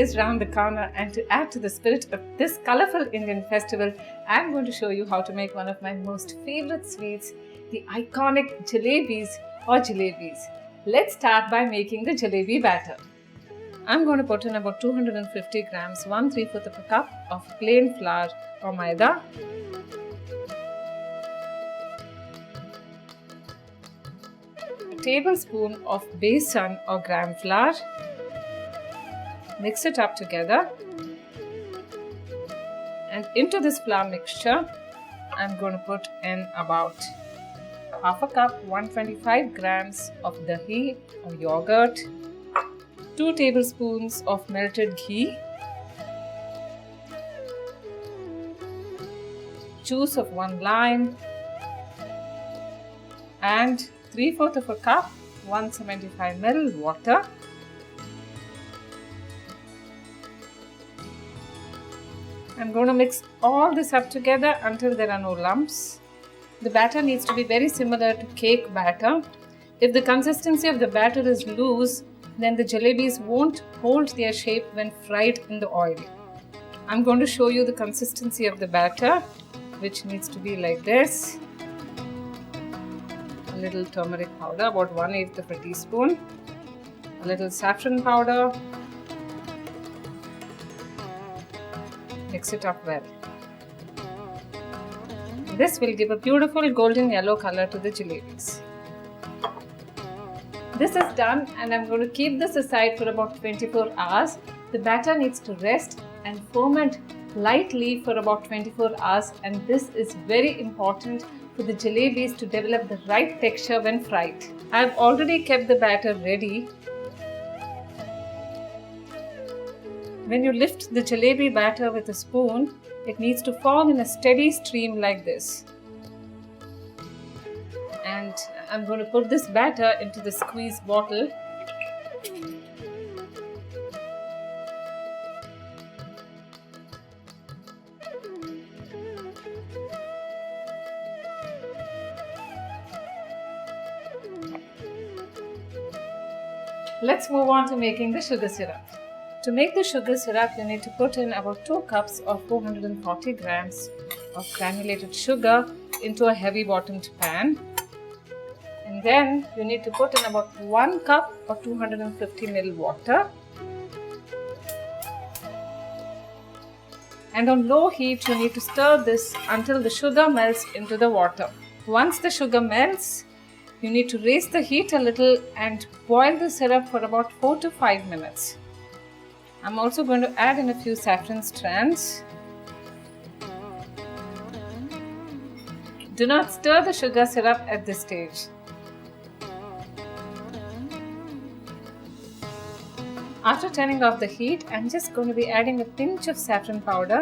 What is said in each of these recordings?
is round the corner, and to add to the spirit of this colorful Indian festival, I'm going to show you how to make one of my most favorite sweets, the iconic jalebis or jalebis. Let's start by making the jalebi batter. I'm going to put in about 250 grams, 1/3 of a cup of plain flour or maida. A tablespoon of besan or gram flour. Mix it up together, and into this flour mixture I'm going to put in about half a cup, 125 grams of dahi or yogurt, 2 tablespoons of melted ghee, juice of 1 lime, and 3/4 of a cup, 175 ml water. I'm going to mix all this up together until there are no lumps. The batter needs to be very similar to cake batter. If the consistency of the batter is loose, then the jalebis won't hold their shape when fried in the oil. I'm going to show you the consistency of the batter, which needs to be like this. A little turmeric powder, about 1/8 of a teaspoon. A little saffron powder. Mix it up well. This will give a beautiful golden yellow color to the jalebis. This is done, and I'm going to keep this aside for about 24 hours. The batter needs to rest and ferment lightly for about 24 hours, and this is very important for the jalebis to develop the right texture when fried. I've already kept the batter ready. When you lift the jalebi batter with a spoon, it needs to fall in a steady stream like this. And I'm going to put this batter into the squeeze bottle. Let's move on to making the sugar syrup. To make the sugar syrup, you need to put in about 2 cups or 440 grams of granulated sugar into a heavy bottomed pan. And then you need to put in about 1 cup or 250 ml water. And on low heat, you need to stir this until the sugar melts into the water. Once the sugar melts, you need to raise the heat a little and boil the syrup for about 4 to 5 minutes. I'm also going to add in a few saffron strands. Do not stir the sugar syrup at this stage. After turning off the heat, I'm just going to be adding a pinch of saffron powder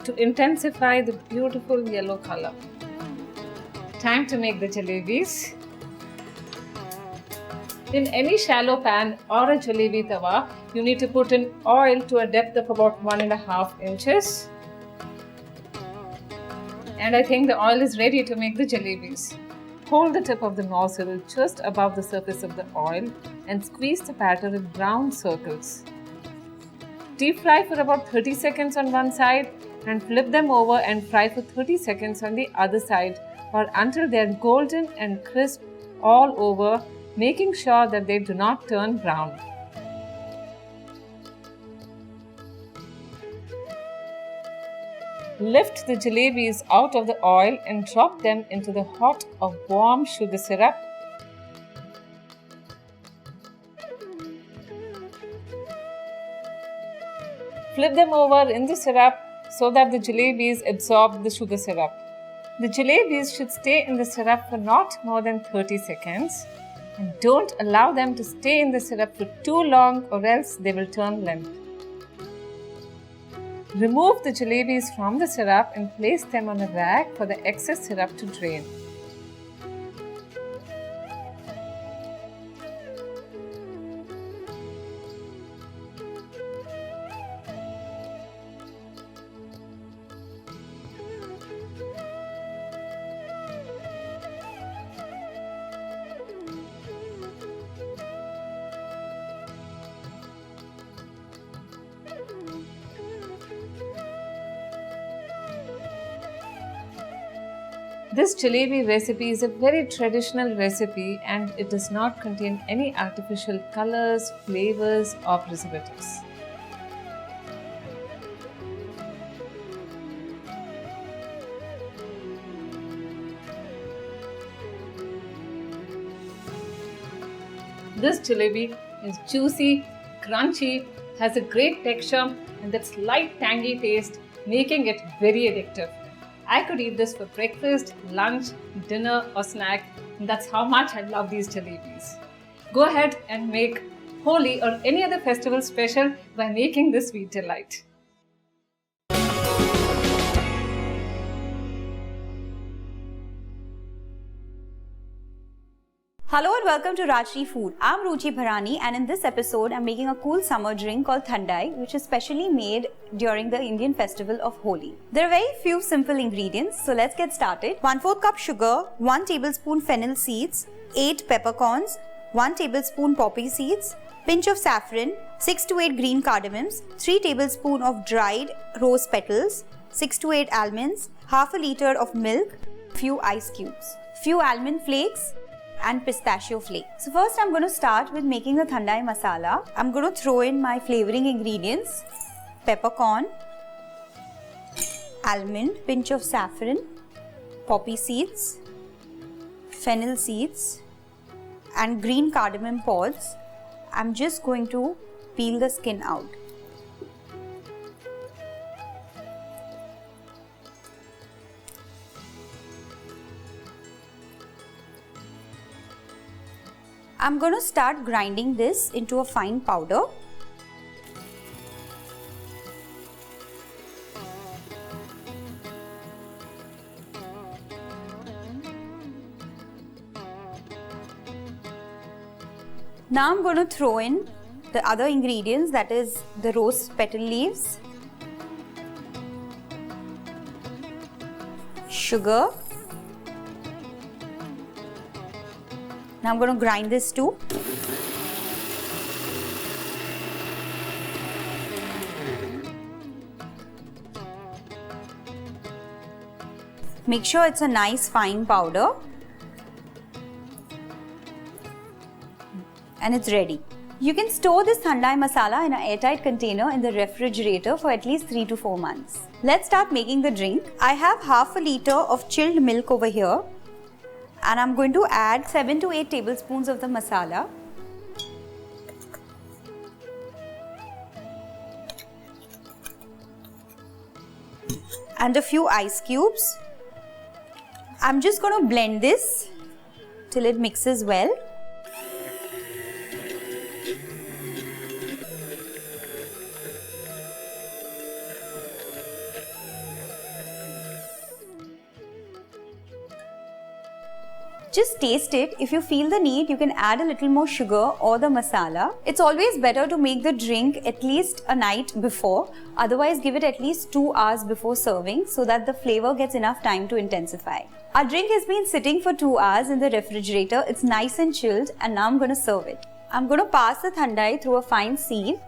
to intensify the beautiful yellow color. Time to make the jalebis. In any shallow pan or a jalebi tawa, you need to put in oil to a depth of about 1.5 inches. And I think the oil is ready to make the jalebis. Hold the tip of the nozzle just above the surface of the oil and squeeze the batter in round circles. Deep fry for about 30 seconds on one side and flip them over and fry for 30 seconds on the other side, or until they are golden and crisp all over, making sure that they do not turn brown. Lift the jalebis out of the oil and drop them into the hot or warm sugar syrup. Flip them over in the syrup so that the jalebis absorb the sugar syrup. The jalebis should stay in the syrup for not more than 30 seconds. And don't allow them to stay in the syrup for too long, or else they will turn limp. Remove the jalebis from the syrup and place them on a rag for the excess syrup to drain. This jalebi recipe is a very traditional recipe and it does not contain any artificial colors, flavors or preservatives. This jalebi is juicy, crunchy, has a great texture and that slight tangy taste, making it very addictive. I could eat this for breakfast, lunch, dinner or snack, and that's how much I love these jalebis. Go ahead and make Holi or any other festival special by making this sweet delight. Hello and welcome to Rajshri Food. I'm Ruchi Bharani and in this episode I'm making a cool summer drink called Thandai, which is specially made during the Indian festival of Holi. There are very few simple ingredients, so let's get started. 1/4 cup sugar, 1 tablespoon fennel seeds, 8 peppercorns, 1 tablespoon poppy seeds, pinch of saffron, 6 to 8 green cardamoms, 3 tablespoons of dried rose petals, 6 to 8 almonds, half a liter of milk, few ice cubes, few almond flakes, and pistachio flakes. So first I'm going to start with making the Thandai masala. I'm going to throw in my flavoring ingredients: peppercorn, almond, pinch of saffron, poppy seeds, fennel seeds and green cardamom pods. I'm just going to peel the skin out. I'm going to start grinding this into a fine powder. Now I'm going to throw in the other ingredients, that is the rose petal leaves, sugar. Now I'm going to grind this too. Make sure it's a nice fine powder. And it's ready. You can store this Thandai masala in an airtight container in the refrigerator for at least 3 to 4 months. Let's start making the drink. I have half a liter of chilled milk over here. And I'm going to add 7 to 8 tablespoons of the masala. And a few ice cubes. I'm just going to blend this till it mixes well. Just taste it. If you feel the need, you can add a little more sugar or the masala. It's always better to make the drink at least a night before. Otherwise, give it at least 2 hours before serving so that the flavor gets enough time to intensify. Our drink has been sitting for 2 hours in the refrigerator. It's nice and chilled and now I'm going to serve it. I'm going to pass the Thandai through a fine sieve.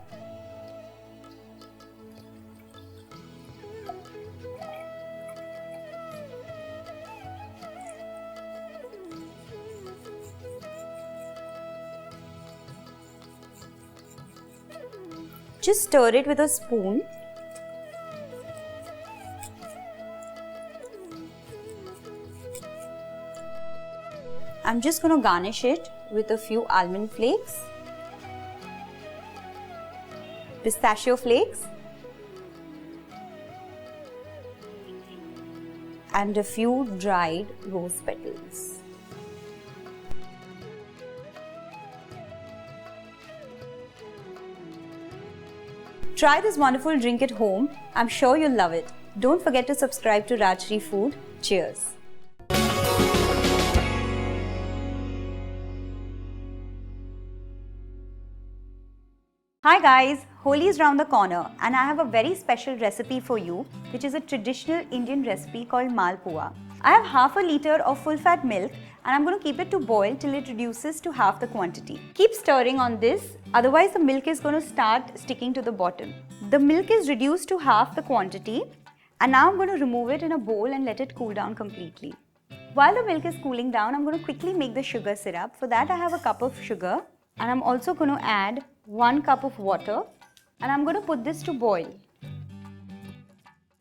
Just stir it with a spoon. I'm just going to garnish it with a few almond flakes, pistachio flakes, and a few dried rose petals. Try this wonderful drink at home. I'm sure you'll love it. Don't forget to subscribe to Rajshri Food. Cheers! Hi guys, Holi is round the corner and I have a very special recipe for you, which is a traditional Indian recipe called Malpua. I have half a liter of full-fat milk and I'm going to keep it to boil till it reduces to half the quantity. Keep stirring on this, otherwise the milk is going to start sticking to the bottom. The milk is reduced to half the quantity and now I'm going to remove it in a bowl and let it cool down completely. While the milk is cooling down, I'm going to quickly make the sugar syrup. For that, I have a cup of sugar and I'm also going to add 1 cup of water and I'm going to put this to boil.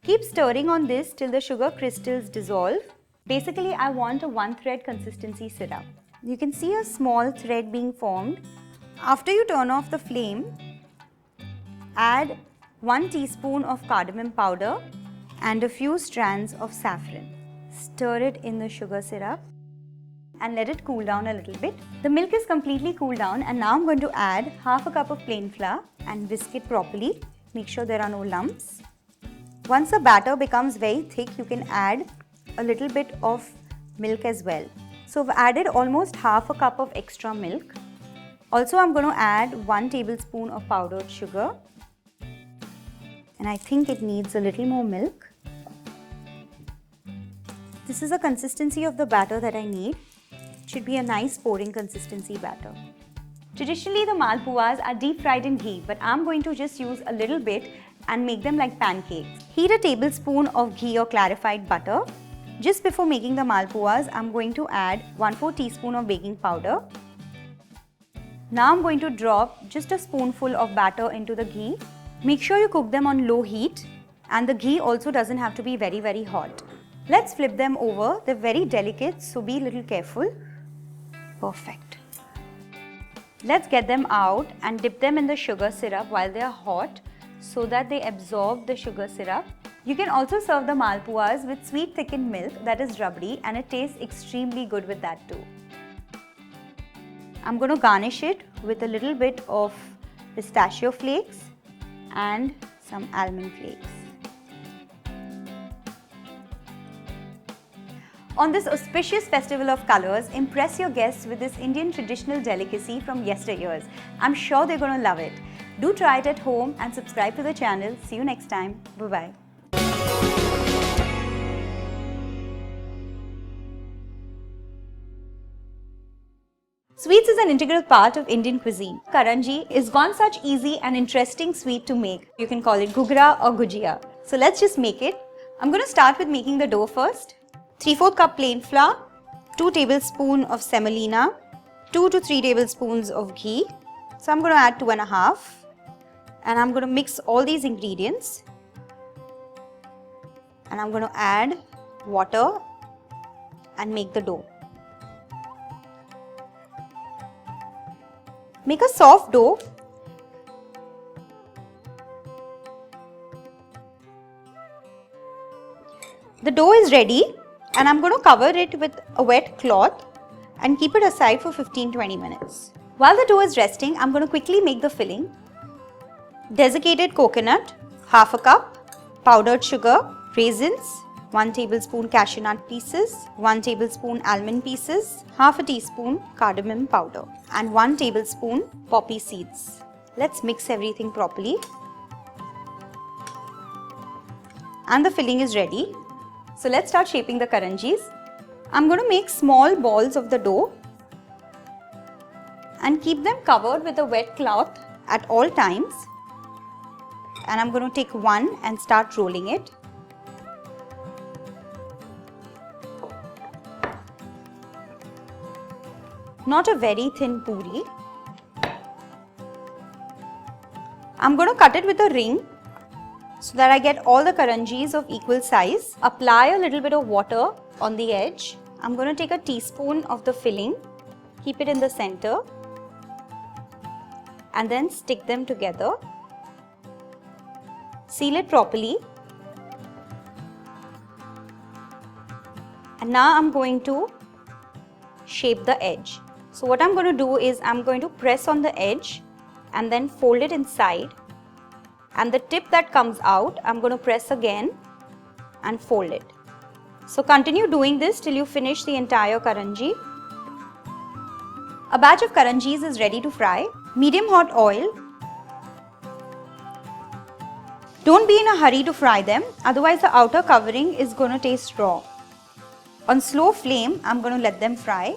Keep stirring on this till the sugar crystals dissolve. Basically, I want a 1-thread consistency syrup. You can see a small thread being formed. After you turn off the flame, add 1 teaspoon of cardamom powder and a few strands of saffron. Stir it in the sugar syrup and let it cool down a little bit. The milk is completely cooled down and now I'm going to add half a cup of plain flour and whisk it properly. Make sure there are no lumps. Once the batter becomes very thick, you can add a little bit of milk as well. So I've added almost half a cup of extra milk. Also, I'm going to add 1 tablespoon of powdered sugar. And I think it needs a little more milk. This is the consistency of the batter that I need. It should be a nice pouring consistency batter. Traditionally, the Malpuas are deep fried in ghee, but I'm going to just use a little bit and make them like pancakes. Heat a tablespoon of ghee or clarified butter. Just before making the Malpuas, I'm going to add 1/4 teaspoon of baking powder. Now I'm going to drop just a spoonful of batter into the ghee. Make sure you cook them on low heat and the ghee also doesn't have to be very hot. Let's flip them over. They're very delicate, so be a little careful. Perfect. Let's get them out and dip them in the sugar syrup while they are hot so that they absorb the sugar syrup. You can also serve the Malpuas with sweet thickened milk that is rubdi and it tastes extremely good with that too. I'm going to garnish it with a little bit of pistachio flakes and some almond flakes. On this auspicious festival of colours, impress your guests with this Indian traditional delicacy from yesteryears. I'm sure they're going to love it. Do try it at home and subscribe to the channel. See you next time. Bye-bye. Sweets is an integral part of Indian cuisine. Karanji is one such easy and interesting sweet to make. You can call it gugra or gujia. So let's just make it. I'm going to start with making the dough first. 3/4 cup plain flour, 2 tablespoons of semolina, 2 to 3 tablespoons of ghee. So I'm going to add 2.5 and I'm going to mix all these ingredients and I'm going to add water and make the dough. Make a soft dough. The dough is ready and I'm going to cover it with a wet cloth and keep it aside for 15-20 minutes. While the dough is resting, I'm going to quickly make the filling. Desiccated coconut, half a cup, powdered sugar, raisins, 1 tablespoon cashew nut pieces, 1 tablespoon almond pieces, half a teaspoon cardamom powder and 1 tablespoon poppy seeds. Let's mix everything properly. And the filling is ready. So let's start shaping the karanjis. I'm going to make small balls of the dough and keep them covered with a wet cloth at all times. And I'm going to take one and start rolling it. Not a very thin puri. I'm going to cut it with a ring so that I get all the karanjis of equal size. Apply a little bit of water on the edge. I'm going to take a teaspoon of the filling, keep it in the center and then stick them together. Seal it properly. And now I'm going to shape the edge. So what I'm going to do is I'm going to press on the edge and then fold it inside. And the tip that comes out, I'm going to press again and fold it. So continue doing this till you finish the entire karanji. A batch of karanjis is ready to fry. Medium hot oil. Don't be in a hurry to fry them, otherwise the outer covering is going to taste raw. On slow flame, I'm going to let them fry.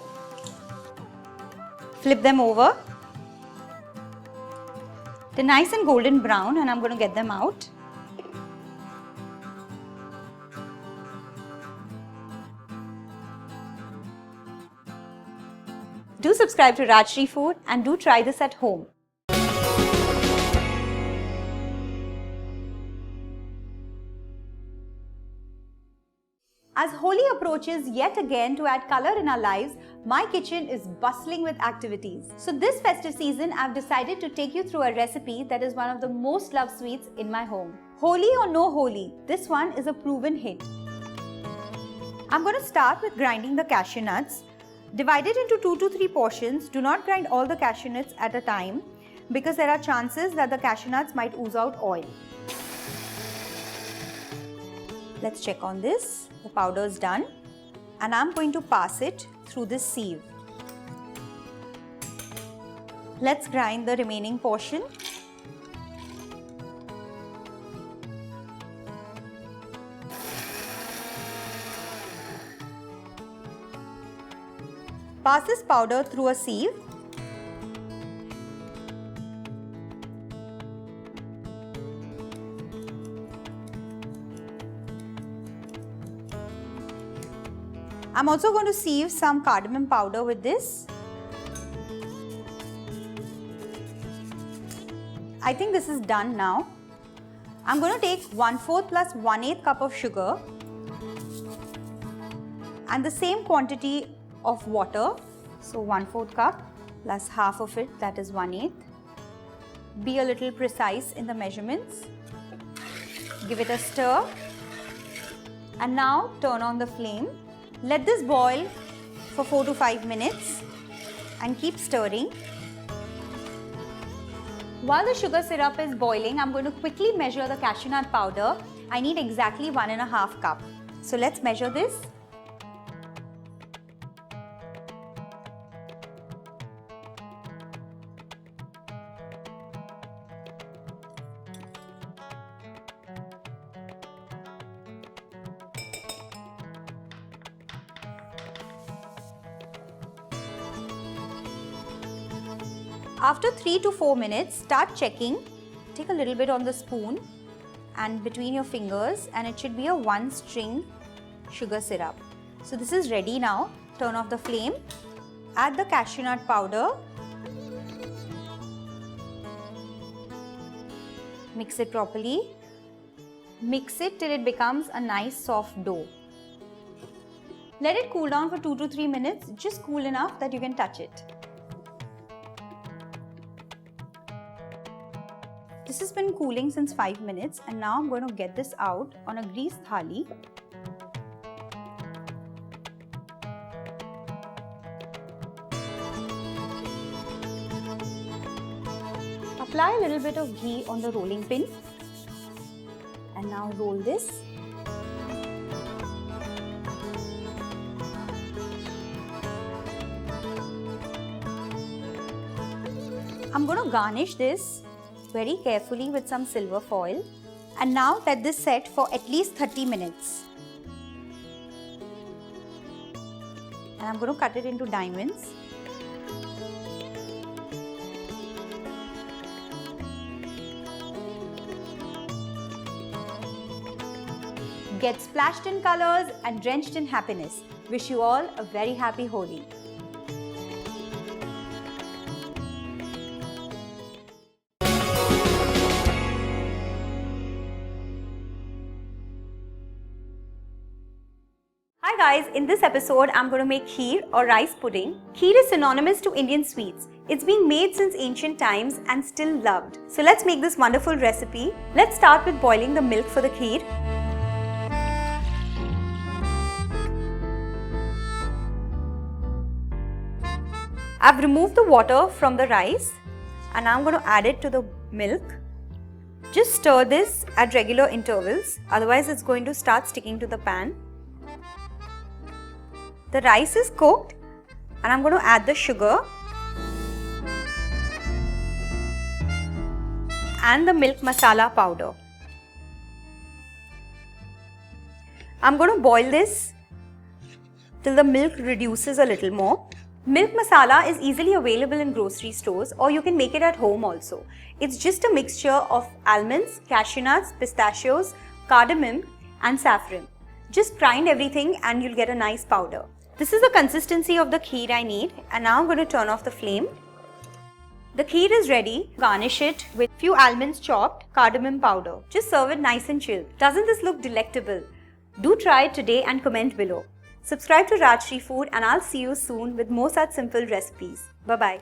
Flip them over. They're nice and golden brown and I'm going to get them out. Do subscribe to Rajshri Food and do try this at home. As Holi approaches yet again to add color in our lives, my kitchen is bustling with activities. So this festive season, I've decided to take you through a recipe that is one of the most loved sweets in my home. Holi or no Holi, this one is a proven hit. I'm going to start with grinding the cashew nuts. Divide it into 2 to 3 portions. Do not grind all the cashew nuts at a time because there are chances that the cashew nuts might ooze out oil. Let's check on this. The powder is done and I'm going to pass it through this sieve. Let's grind the remaining portion. Pass this powder through a sieve. I'm also going to sieve some cardamom powder with this. I think this is done now. I'm going to take 1/4 plus 1/8 cup of sugar and the same quantity of water. So 1/4 cup plus half of it, that is 1/8. Be a little precise in the measurements. Give it a stir and now turn on the flame. Let this boil for 4 to 5 minutes and keep stirring. While the sugar syrup is boiling, I'm going to quickly measure the cashew nut powder. I need exactly 1.5 cup. So let's measure this. After 3 to 4 minutes, start checking. Take a little bit on the spoon and between your fingers and it should be a 1 string sugar syrup. So this is ready now. Turn off the flame. Add the cashew nut powder. Mix it properly. Mix it till it becomes a nice soft dough. Let it cool down for 2 to 3 minutes, just cool enough that you can touch it. This has been cooling since 5 minutes and now I'm going to get this out on a greased thali. Apply a little bit of ghee on the rolling pin and now roll this. I'm going to garnish this very carefully with some silver foil and now let this set for at least 30 minutes. And I'm going to cut it into diamonds. Get splashed in colors and drenched in happiness. Wish you all a very happy Holi. Hi guys, in this episode I'm going to make kheer or rice pudding. Kheer is synonymous to Indian sweets. It's been made since ancient times and still loved. So let's make this wonderful recipe. Let's start with boiling the milk for the kheer. I've removed the water from the rice and I'm going to add it to the milk. Just stir this at regular intervals, otherwise it's going to start sticking to the pan. The rice is cooked and I'm going to add the sugar and the milk masala powder. I'm going to boil this till the milk reduces a little more. Milk masala is easily available in grocery stores or you can make it at home also. It's just a mixture of almonds, cashew nuts, pistachios, cardamom and saffron. Just grind everything and you'll get a nice powder. This is the consistency of the kheer I need, and now I'm going to turn off the flame. The kheer is ready. Garnish it with few almonds chopped, cardamom powder. Just serve it nice and chilled. Doesn't this look delectable? Do try it today and comment below. Subscribe to Rajshri Food and I'll see you soon with more such simple recipes. Bye-bye.